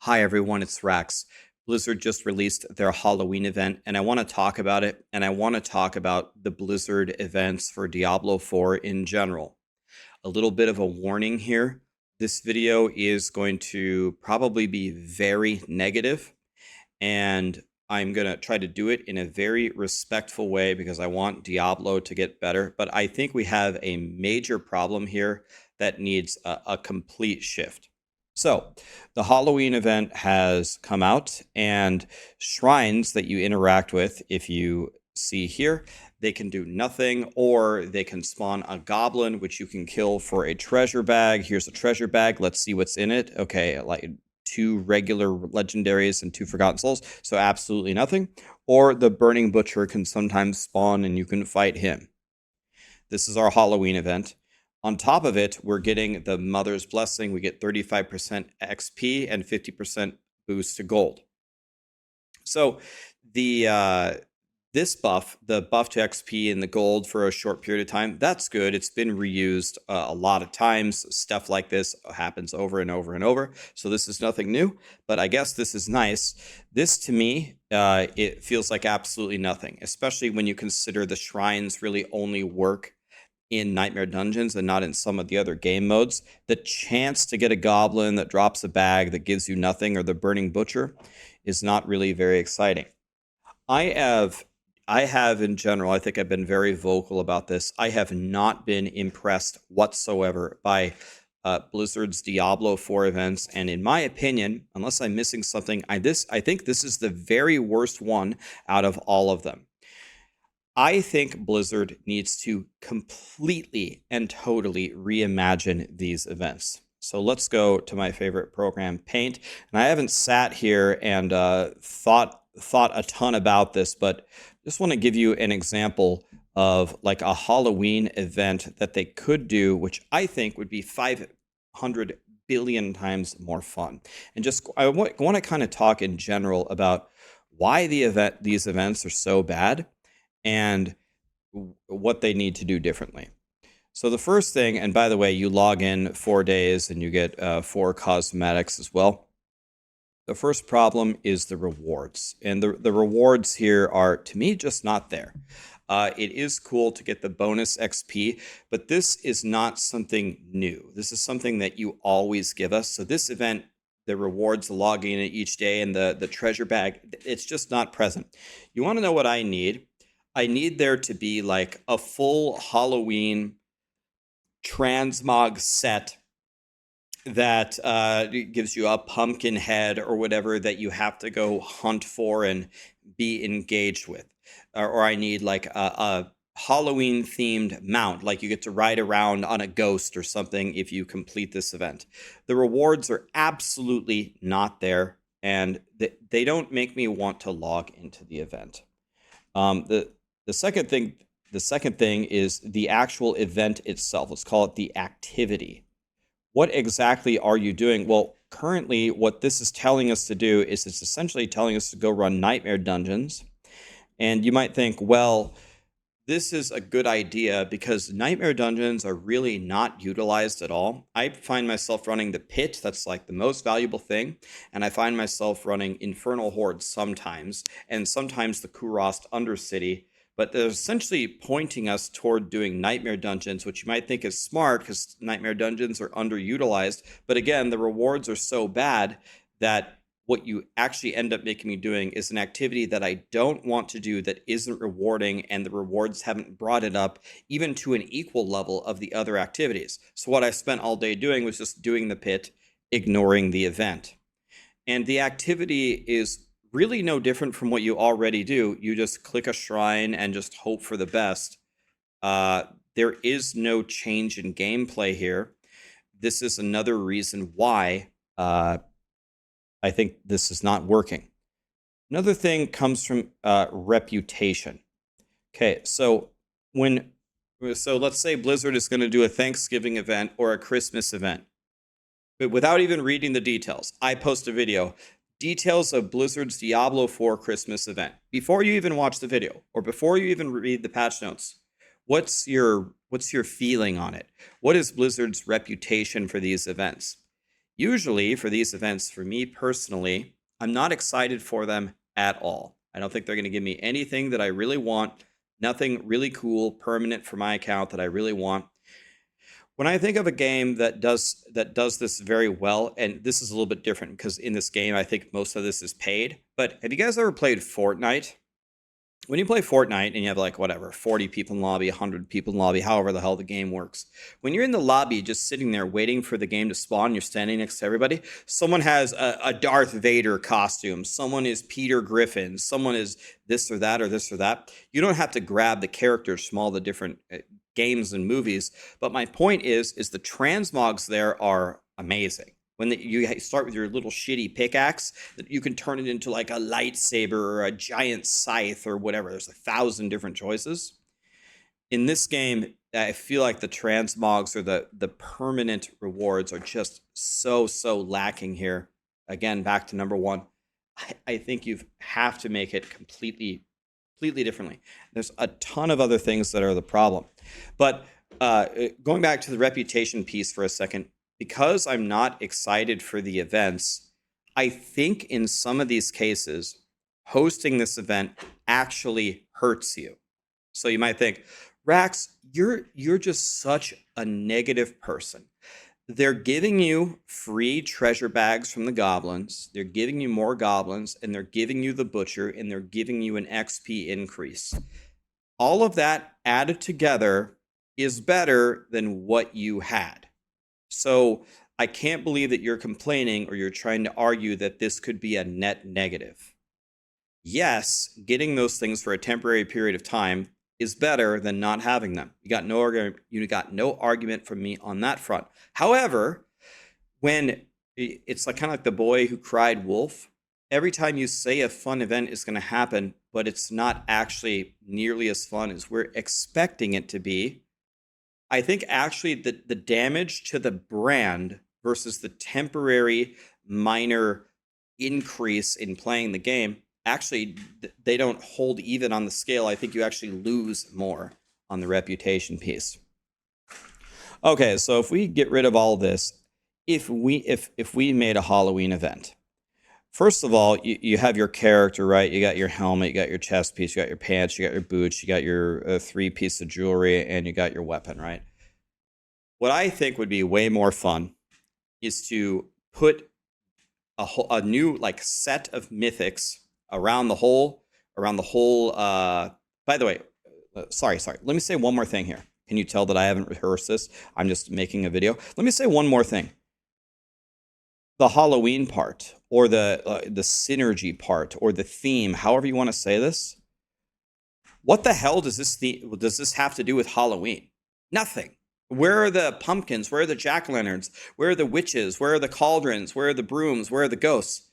Hi everyone, it's Rax. Blizzard just released their Halloween event, and I want to talk about it, and I want to talk about the Blizzard events for Diablo 4 in general. A little bit of a warning here. This video is going to probably be very negative, and I'm going to try to do it in a very respectful way because I want Diablo to get better. But I think we have a major problem here that needs a complete shift. So, the Halloween event has come out, and shrines that you interact with, if you see here, they can do nothing, or they can spawn a goblin, which you can kill for a treasure bag. Here's a treasure bag. Let's see what's in it. Okay, like 2 regular legendaries and 2 forgotten souls, so absolutely nothing. Or the burning butcher can sometimes spawn, and you can fight him. This is our Halloween event. On top of it, we're getting the Mother's Blessing. We get 35% XP and 50% boost to gold. So this buff, the buff to XP and the gold for a short period of time, that's good. It's been reused a lot of times. Stuff like this happens over and over and over. So this is nothing new, but I guess this is nice. This, to me, it feels like absolutely nothing, especially when you consider the shrines really only work in Nightmare Dungeons and not in some of the other game modes. The chance to get a goblin that drops a bag that gives you nothing, or the burning butcher, is not really very exciting. I have in general, I think I've been very vocal about this. I have not been impressed whatsoever by Blizzard's Diablo 4 events, and in my opinion, unless I'm missing something, I think this is the very worst one out of all of them. I think Blizzard needs to completely and totally reimagine these events. So let's go to my favorite program, Paint. And I haven't sat here and thought a ton about this, but just want to give you an example of like a Halloween event that they could do, which I think would be 500 billion times more fun. And just I want to kind of talk in general about why these events are so bad and what they need to do differently. So the first thing, and by the way, you log in 4 days and you get 4 cosmetics as well. The first problem is the rewards. And the rewards here are, to me, just not there. It is cool to get the bonus XP, but this is not something new. This is something that you always give us. So this event, the rewards, the logging in each day, and the treasure bag, it's just not present. You want to know what I need? I need there to be like a full Halloween transmog set that gives you a pumpkin head or whatever that you have to go hunt for and be engaged with. Or I need like a Halloween themed mount, like you get to ride around on a ghost or something if you complete this event. The rewards are absolutely not there, and they don't make me want to log into the event. The second thing is the actual event itself. Let's call it the activity. What exactly are you doing? Well, currently what this is telling us to do is it's essentially telling us to go run Nightmare Dungeons. And you might think, well, this is a good idea because Nightmare Dungeons are really not utilized at all. I find myself running the Pit, that's like the most valuable thing, and I find myself running Infernal Horde sometimes, and sometimes the Kurast Undercity. But they're essentially pointing us toward doing Nightmare Dungeons, which you might think is smart because Nightmare Dungeons are underutilized. But again, the rewards are so bad that what you actually end up making me doing is an activity that I don't want to do, that isn't rewarding, and the rewards haven't brought it up even to an equal level of the other activities. So what I spent all day doing was just doing the Pit, ignoring the event. And the activity is really no different from what you already do. You just click a shrine and just hope for the best. There is no change in gameplay here. This is another reason why I think this is not working. Another thing comes from reputation. Okay, so let's say Blizzard is going to do a Thanksgiving event or a Christmas event. But without even reading the details, I post a video. Details of Blizzard's Diablo 4 Christmas event. Before you even watch the video, or before you even read the patch notes, what's your feeling on it? What is Blizzard's reputation for these events? Usually for these events, for me personally, I'm not excited for them at all. I don't think they're going to give me anything that I really want, nothing really cool, permanent for my account that I really want. When I think of a game that does this very well, and this is a little bit different because in this game, I think most of this is paid. But have you guys ever played Fortnite? When you play Fortnite and you have like whatever 40 people in lobby, 100 people in lobby, however the hell the game works, when you're in the lobby just sitting there waiting for the game to spawn, you're standing next to everybody, someone has a Darth Vader costume, someone is Peter Griffin, someone is this or that or this or that. You don't have to grab the characters from all the different games and movies, but my point is the transmogs there are amazing. When you start with your little shitty pickaxe, that you can turn it into like a lightsaber or a giant scythe or whatever. There's 1,000 different choices. In this game, I feel like the transmogs or the permanent rewards are just so lacking here. Again, back to number one. I think you have to make it completely differently. There's a ton of other things that are the problem. But going back to the reputation piece for a second, because I'm not excited for the events, I think in some of these cases, hosting this event actually hurts you. So you might think, Rax, you're just such a negative person. They're giving you free treasure bags from the goblins. They're giving you more goblins, and they're giving you the butcher, and they're giving you an XP increase. All of that added together is better than what you had. So I can't believe that you're complaining or you're trying to argue that this could be a net negative. Yes, getting those things for a temporary period of time is better than not having them. You got no argument from me on that front. However, when it's like kind of like the boy who cried wolf, every time you say a fun event is going to happen, but it's not actually nearly as fun as we're expecting it to be, I think actually the damage to the brand versus the temporary minor increase in playing the game, actually they don't hold even on the scale. I think you actually lose more on the reputation piece. Okay, so if we get rid of all this, if we made a Halloween event, first of all, you have your character, right? You got your helmet, you got your chest piece, you got your pants, you got your boots, you got your 3 pieces of jewelry, and you got your weapon, right? What I think would be way more fun is to put a new like set of mythics around the whole. By the way, sorry. Let me say one more thing here. Can you tell that I haven't rehearsed this? I'm just making a video. Let me say one more thing. The Halloween part, or the synergy part, or the theme, however you want to say this. What the hell does this have to do with Halloween? Nothing. Where are the pumpkins? Where are the jack-o'-lanterns? Where are the witches? Where are the cauldrons? Where are the brooms? Where are the ghosts?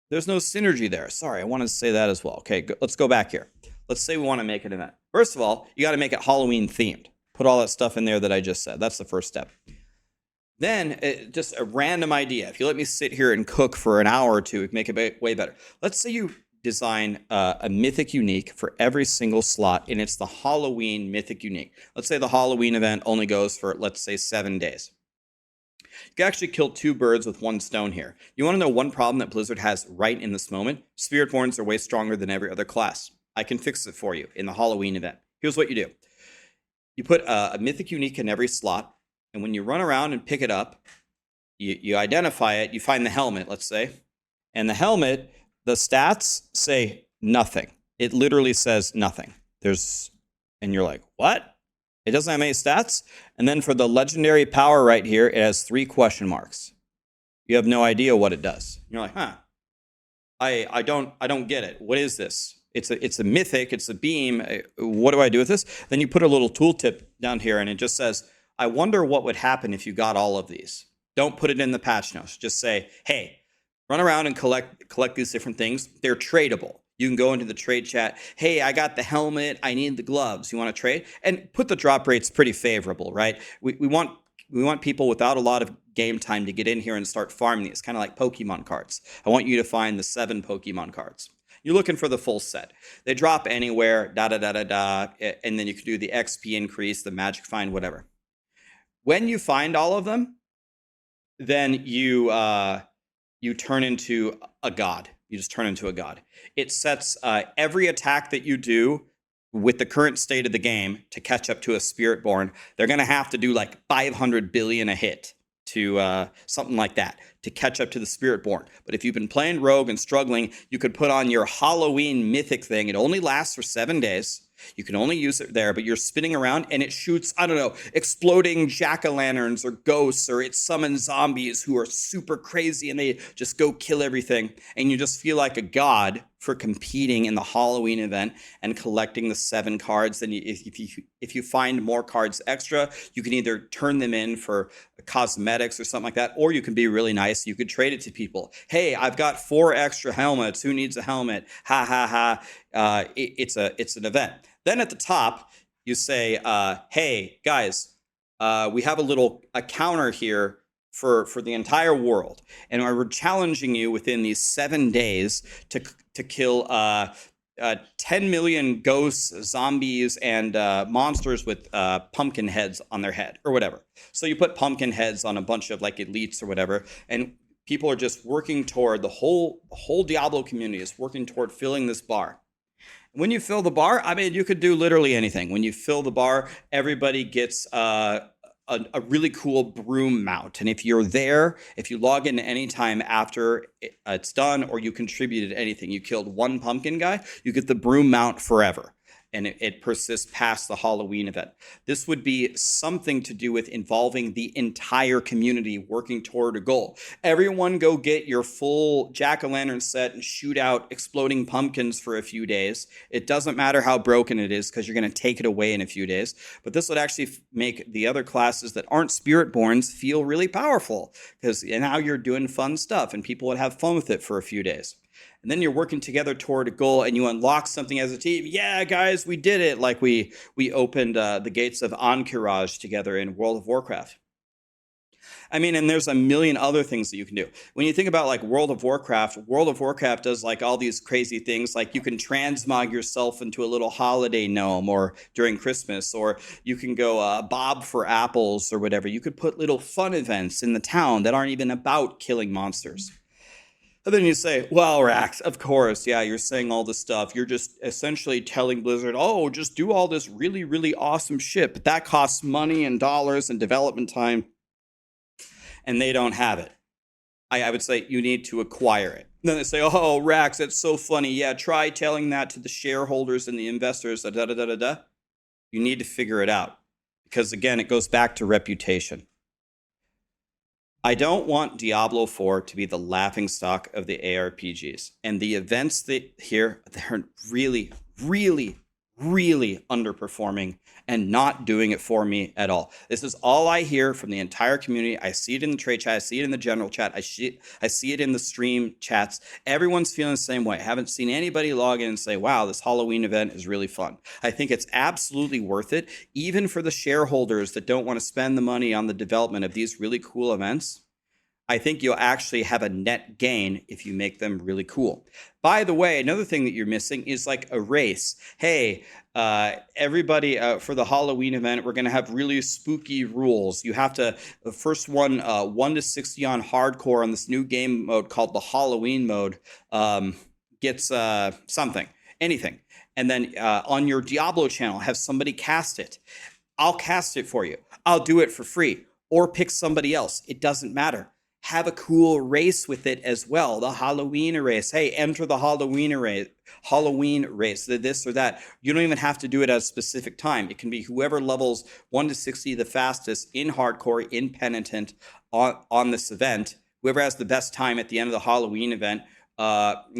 There's no synergy there. Sorry, I wanted to say that as well. Okay, let's go back here. Let's say we want to make an event. First of all, you got to make it Halloween themed. Put all that stuff in there that I just said. That's the first step. Then, just a random idea. If you let me sit here and cook for an hour or two, we can make it way better. Let's say you design a mythic unique for every single slot, and it's the Halloween mythic unique. Let's say the Halloween event only goes for, let's say, 7 days. You can actually kill 2 birds with 1 stone here. You want to know one problem that Blizzard has right in this moment? Spiritborns are way stronger than every other class. I can fix it for you in the Halloween event. Here's what you do. You put a mythic unique in every slot, and when you run around and pick it up, you identify it, you find the helmet, let's say, and the helmet, the stats say nothing. It literally says nothing. And you're like, what? It doesn't have any stats? And then for the legendary power right here, it has 3 question marks. You have no idea what it does. You're like, huh? I don't get it. What is this? It's a mythic. It's a beam. What do I do with this? Then you put a little tooltip down here, and it just says, I wonder what would happen if you got all of these. Don't put it in the patch notes. Just say, hey, run around and collect these different things. They're tradable. You can go into the trade chat. Hey, I got the helmet. I need the gloves. You want to trade? And put the drop rates pretty favorable, right? We want people without a lot of game time to get in here and start farming these, kind of like Pokemon cards. I want you to find the 7 Pokemon cards. You're looking for the full set. They drop anywhere, and then you can do the XP increase, the magic find, whatever. When you find all of them, then you turn into a god. You just turn into a god. It sets every attack that you do with the current state of the game to catch up to a Spiritborn. They're going to have to do like 500 billion a hit to something like that to catch up to the Spiritborn. But if you've been playing Rogue and struggling, you could put on your Halloween Mythic thing. It only lasts for 7 days. You can only use it there, but you're spinning around and it shoots, I don't know, exploding jack-o'-lanterns or ghosts, or it summons zombies who are super crazy and they just go kill everything. And you just feel like a god for competing in the Halloween event and collecting the 7 cards. Then if you find more cards extra, you can either turn them in for cosmetics or something like that, or you can be really nice. You could trade it to people. Hey, I've got 4 extra helmets. Who needs a helmet? Ha ha ha. It's an event. Then at the top, you say, hey, guys, we have a counter here for the entire world. And we're challenging you within these 7 days to kill 10 million ghosts, zombies, and monsters with pumpkin heads on their head or whatever. So you put pumpkin heads on a bunch of like elites or whatever, and people are just working toward the whole Diablo community is working toward filling this bar. When you fill the bar, I mean, you could do literally anything. When you fill the bar, everybody gets a really cool broom mount. And if you're there, if you log in anytime after it's done, or you contributed anything, you killed 1 pumpkin guy, you get the broom mount forever. And it persists past the Halloween event. This would be something to do with involving the entire community working toward a goal. Everyone go get your full jack-o'-lantern set and shoot out exploding pumpkins for a few days. It doesn't matter how broken it is because you're going to take it away in a few days. But this would actually make the other classes that aren't Spiritborns feel really powerful, because now you're doing fun stuff and people would have fun with it for a few days. And then you're working together toward a goal and you unlock something as a team. Yeah, guys, we did it. Like we opened the gates of Ankiraj together in World of Warcraft. I mean, and there's a million other things that you can do. When you think about like World of Warcraft does like all these crazy things. Like you can transmog yourself into a little holiday gnome or during Christmas, or you can go bob for apples or whatever. You could put little fun events in the town that aren't even about killing monsters. And then you say, well, Rax, of course, yeah, you're saying all this stuff. You're just essentially telling Blizzard, oh, just do all this really, really awesome shit. But that costs money and dollars and development time, and they don't have it. I would say you need to acquire it. And then they say, oh, Rax, that's so funny. Yeah, try telling that to the shareholders and the investors, da-da-da-da-da. You need to figure it out. Because, again, it goes back to reputation. I don't want Diablo 4 to be the laughingstock of the ARPGs. And the events that here, they're really, really, really underperforming and not doing it for me at all. This is all I hear from the entire community. I see it in the trade chat. I see it in the general chat. I see it in the stream chats. Everyone's feeling the same way. I haven't seen anybody log in and say, wow, this Halloween event is really fun. I think it's absolutely worth it, even for the shareholders that don't want to spend the money on the development of these really cool events. I think you'll actually have a net gain if you make them really cool. By the way, another thing that you're missing is like a race. Hey, everybody, for the Halloween event, we're going to have really spooky rules. You have to, the first one, 1 to 60 on hardcore on this new game mode called the Halloween mode, gets something, anything. And then on your Diablo channel, have somebody cast it. I'll cast it for you. I'll do it for free. Or pick somebody else. It doesn't matter. Have a cool race with it as well. The Halloween race. Hey, enter the Halloween race, this or that. You don't even have to do it at a specific time. It can be whoever levels 1 to 60 the fastest in hardcore, in penitent on this event. Whoever has the best time at the end of the Halloween event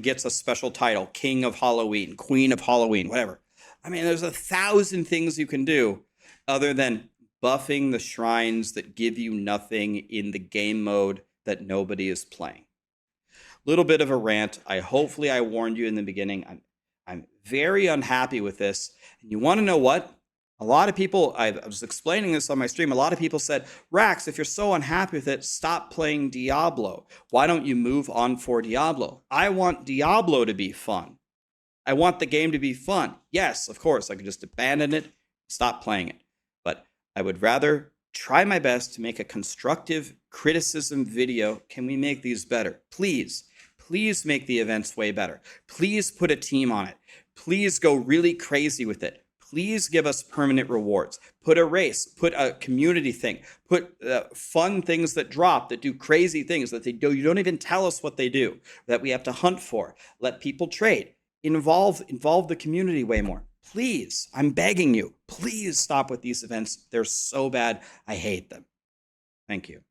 gets a special title. King of Halloween, Queen of Halloween, whatever. I mean, there's 1,000 things you can do other than buffing the shrines that give you nothing in the game mode that nobody is playing. Little bit of a rant. Hopefully I warned you in the beginning. I'm very unhappy with this. And you want to know what? A lot of people, I was explaining this on my stream, a lot of people said, Rax, if you're so unhappy with it, stop playing Diablo. Why don't you move on for Diablo? I want Diablo to be fun. I want the game to be fun. Yes, of course, I could just abandon it, stop playing it. But I would rather try my best to make a constructive criticism video. Can we make these better? Please, please make the events way better. Please put a team on it. Please go really crazy with it. Please give us permanent rewards. Put a race, put a community thing, put fun things that drop, that do crazy things that they do. You don't even tell us what they do, that we have to hunt for. Let people trade. Involve the community way more. Please, I'm begging you, please stop with these events. They're so bad. I hate them. Thank you.